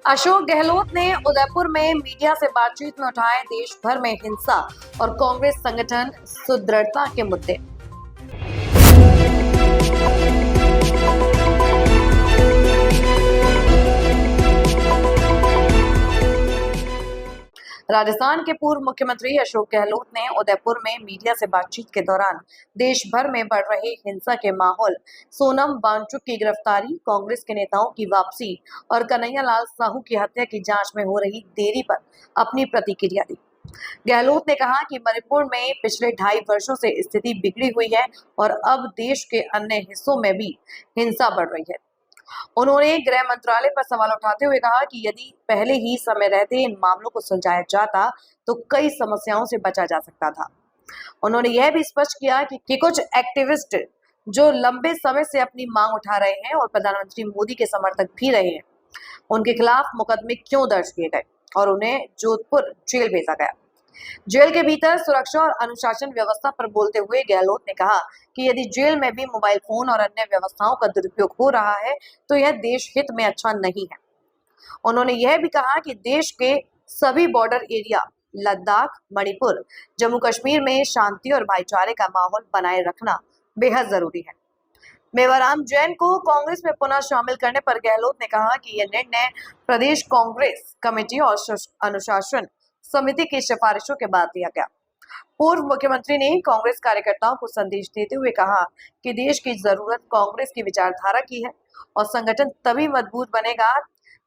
अशोक गहलोत ने उदयपुर में मीडिया से बातचीत में उठाए देश भर में हिंसा और कांग्रेस संगठन सुदृढ़ता के मुद्दे। राजस्थान के पूर्व मुख्यमंत्री अशोक गहलोत ने उदयपुर में मीडिया से बातचीत के दौरान देश भर में बढ़ रहे हिंसा के माहौल, सोनम वांगचुक की गिरफ्तारी, कांग्रेस के नेताओं की वापसी और कन्हैया लाल साहू की हत्या की जांच में हो रही देरी पर अपनी प्रतिक्रिया दी। गहलोत ने कहा कि मणिपुर में पिछले 2.5 वर्षों से स्थिति बिगड़ी हुई है और अब देश के अन्य हिस्सों में भी हिंसा बढ़ रही है। उन्होंने गृह मंत्रालय पर सवाल उठाते हुए कहा कि यदि पहले ही समय रहते इन मामलों को सुलझाया जाता तो कई समस्याओं से बचा जा सकता था। उन्होंने यह भी स्पष्ट किया कि कुछ एक्टिविस्ट जो लंबे समय से अपनी मांग उठा रहे हैं और प्रधानमंत्री मोदी के समर्थक भी रहे हैं, उनके खिलाफ मुकदमे क्यों दर्ज किए गए और उन्हें जोधपुर जेल भेजा गया। जेल के भीतर सुरक्षा और अनुशासन व्यवस्था पर बोलते हुए गहलोत ने कहा कि यदि जेल में भी मोबाइल फोन और अन्य व्यवस्थाओं का दुरुपयोग हो रहा है तो यह देश हित में अच्छा नहीं है। उन्होंने यह भी कहा कि देश के सभी बॉर्डर एरिया, लद्दाख, मणिपुर, जम्मू कश्मीर में शांति और भाईचारे का माहौल बनाए रखना बेहद जरूरी है। मेवाराम जैन को कांग्रेस में पुनः शामिल करने पर गहलोत ने कहा कि यह निर्णय प्रदेश कांग्रेस कमेटी और अनुशासन समिति की सिफारिशों के बाद लिया गया। पूर्व मुख्यमंत्री ने कांग्रेस कार्यकर्ताओं को संदेश देते हुए कहा कि देश की जरूरत कांग्रेस की विचारधारा की है और संगठन तभी मजबूत बनेगा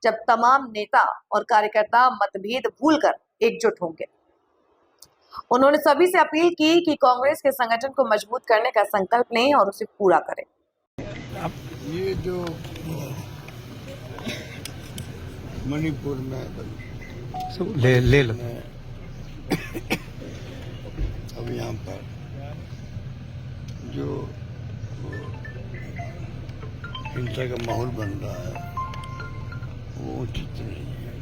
जब तमाम नेता और कार्यकर्ता मतभेद भूलकर एकजुट होंगे। उन्होंने सभी से अपील की कि कांग्रेस के संगठन को मजबूत करने का संकल्प लें और उसे पूरा करें। ये जो मणिपुर में ले लो अब यहाँ पर जो हिंसा का माहौल बन रहा है वो उचित नहीं है।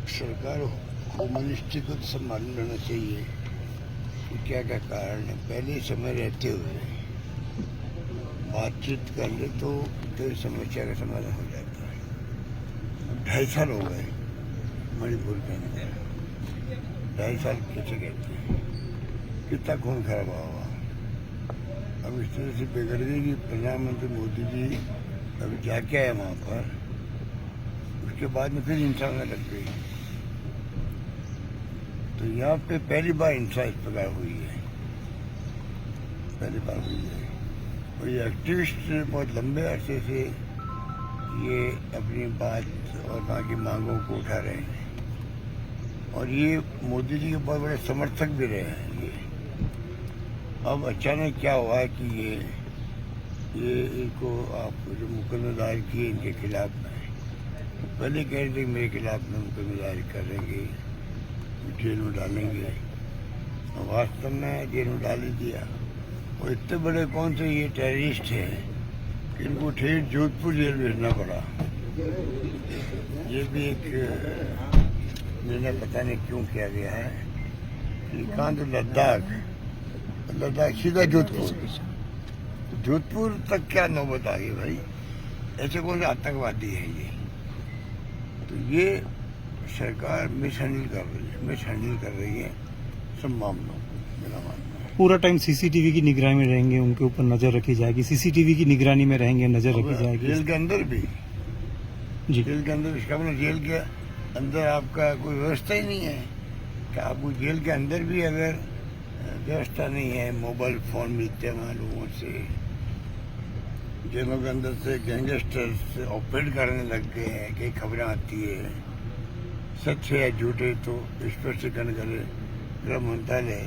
सरकार होम मिनिस्ट्री को तो मालूम रहना चाहिए कि क्या क्या कारण है। पहले समय रहते हुए बातचीत कर ले तो समस्या का समाधान हो जाता है। 2.5 साल हो गए मणिपुर के अंदर, 2.5 साल कैसे कहते हैं, कितना खून खराबा हुआ। अब इस तरह से बिगड़ गई कि प्रधानमंत्री मोदी जी अभी जाके आए वहाँ पर, उसके बाद में फिर हिंसा होने लग गई। तो यहाँ पे पहली बार हिंसा इस प्रकार हुई है, पहली बार हुई है। और ये एक्टिविस्ट बहुत लंबे अरसे से ये अपनी बात और वहाँ की मांगों को उठा रहे हैं और ये मोदी जी के बहुत बड़े समर्थक भी रहे हैं। ये अब अचानक क्या हुआ है कि ये इनको आप जो मुकदमा दायर किए इनके खिलाफ में, पहले कह रहे थे कि मेरे खिलाफ में मुकदमा दायर करेंगे, जेल में डालेंगे, और वास्तव में जेल में डाल ही दिया। और इतने बड़े कौन से ये टेररिस्ट हैं कि इनको ठेठ जोधपुर जेल भेजना पड़ा। ये भी एक निर्णय पता नहीं क्यों किया गया है कि कहाँ तो लद्दाख सीधा जोधपुर तक क्या नौबत आ गई भाई। ऐसे कौन से आतंकवादी है ये। तो ये सरकार मिसहैंडल कर रही है सब मामलों को, मेरा मानना है। पूरा टाइम सीसीटीवी की निगरानी में रहेंगे, उनके ऊपर नजर रखी जाएगी, सीसीटीवी की निगरानी में रहेंगे, नजर रखी जाएगी। जेल के अंदर भी जी, जेल के अंदर, इसका मतलब जेल के अंदर आपका कोई व्यवस्था ही नहीं है कि आपको जेल के अंदर भी अगर व्यवस्था नहीं है, मोबाइल फोन मिलते हैं वहाँ लोगों से, जेलों के अंदर से गैंगस्टर्स ऑपरेट करने लग गए हैं, कई खबरें आती है, सच है या झूठे तो स्पष्टीकरण करे गृह मंत्रालय,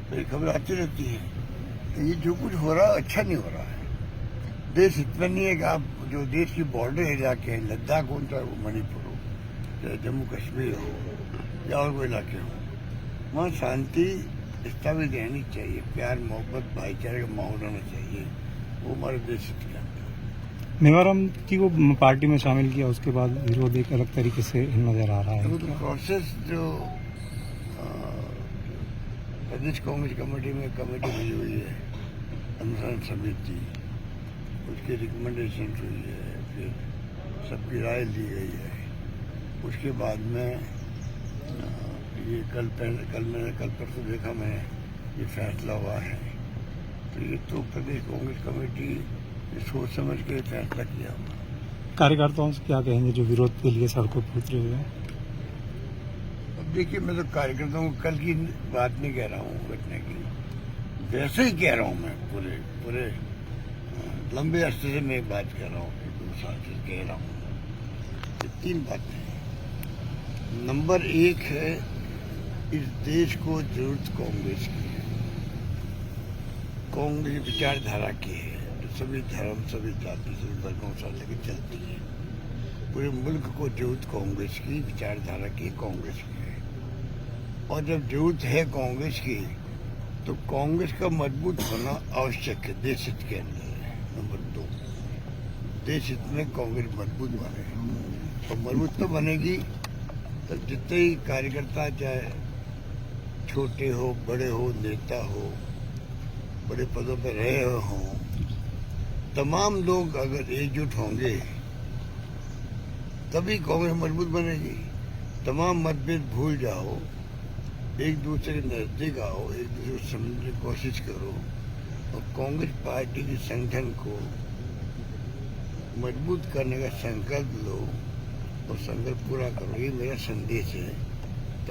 तो ये खबर आती रहती है। तो ये जो कुछ हो रहा है अच्छा नहीं हो रहा है। देश इतना नहीं है कि आप जो देश की बॉर्डर इलाके हैं, लद्दाख हो चाहे वो मणिपुर हो, चाहे जम्मू कश्मीर हो या और कोई इलाके हो, वहाँ शांति स्थापित रहनी चाहिए, प्यार मोहब्बत भाईचारे का माहौल होना चाहिए। वो हमारे देश के अंदर मेवाराम जी को पार्टी में शामिल किया, उसके बाद विरोध एक अलग तरीके से नजर आ रहा है। तो प्रोसेस जो प्रदेश कांग्रेस कमेटी में कमेटी बनी हुई है, अनुशासन समिति, उसकी रिकमेंडेशन हुई है, फिर सबकी राय ली गई है। उसके बाद में ये मैंने कल परसों देखा मैं ये फैसला हुआ है, तो ये तो प्रदेश कांग्रेस कमेटी ने सोच समझ के फैसला किया हुआ। कार्यकर्ताओं से क्या कहेंगे जो विरोध के लिए सड़कों पर उतरे हुए हैं? अब देखिए, मैं तो कार्यकर्ताओं को कल की बात नहीं कह रहा हूँ घटने की, वैसे ही कह रहा हूँ मैं पूरे लंबे अरसे से मैं बात कर रहा हूँ, 2 साल से कह रहा हूँ। ये 3 बातें हैं। नंबर 1 है, इस देश को जरूरत कांग्रेस की है, कांग्रेस विचारधारा की है, जो सभी धर्म, सभी जाति, सभी वर्गों से लेकर चलती है। पूरे मुल्क को जरूरत कांग्रेस की विचारधारा की, कांग्रेस की है। और जब जरूरत है कांग्रेस की, तो कांग्रेस का मजबूत होना आवश्यक है देश हित के अंदर। नंबर 2, देश हित में कांग्रेस मजबूत बने, और मजबूत तो बनेगी तो जितने ही कार्यकर्ता, चाहे छोटे हो, बड़े हो, नेता हो, बड़े पदों पर रहे हों, तमाम लोग अगर एकजुट होंगे तभी कांग्रेस मजबूत बनेगी। तमाम मतभेद भूल जाओ, एक दूसरे के नजदीक आओ, एक दूसरे को समझने की कोशिश करो, और कांग्रेस पार्टी के संगठन को मजबूत करने का संकल्प लो और संकल्प पूरा करो। ये मेरा संदेश है।